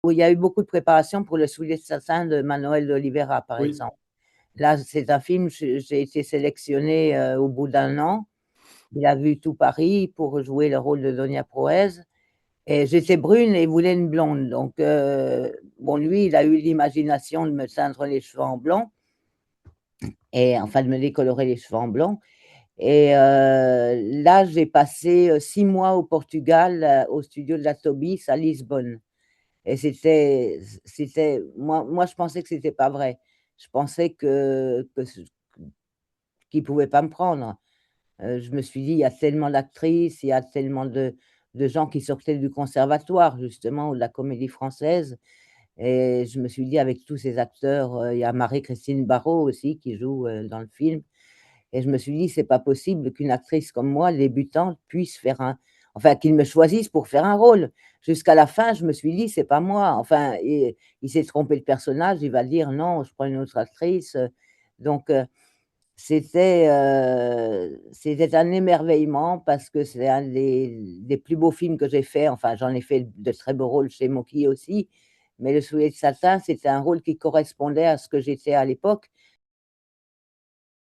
où il y a eu beaucoup de préparation pour Le Soulier de satin de Manuel de Oliveira, par Oui. exemple. Là, c'est un film, j'ai été sélectionnée au bout d'un an. Il a vu tout Paris pour jouer le rôle de Donia Proez. Et j'étais brune et il voulait une blonde. Donc, bon, lui, il a eu l'imagination de me teindre les cheveux en blanc, et enfin de me décolorer les cheveux en blanc. Et là, j'ai passé 6 mois au Portugal, au studio de la Tobis à Lisbonne. Et moi, je pensais que c'était pas vrai. Je pensais qu'il pouvait pas me prendre. Je me suis dit, il y a tellement d'actrices, il y a tellement de gens qui sortaient du conservatoire, justement, ou de la comédie française. Et je me suis dit, avec tous ces acteurs, il y a Marie-Christine Barrault aussi qui joue dans le film. Et je me suis dit, c'est pas possible qu'une actrice comme moi, débutante, puisse faire enfin, qu'il me choisisse pour faire un rôle. Jusqu'à la fin, je me suis dit, c'est pas moi. Enfin, il s'est trompé de personnage, il va dire non, je prends une autre actrice. Donc, c'était un émerveillement parce que c'est un des plus beaux films que j'ai fait. Enfin, j'en ai fait de très beaux rôles chez Moki aussi. Mais Le Soulier de satin, c'était un rôle qui correspondait à ce que j'étais à l'époque.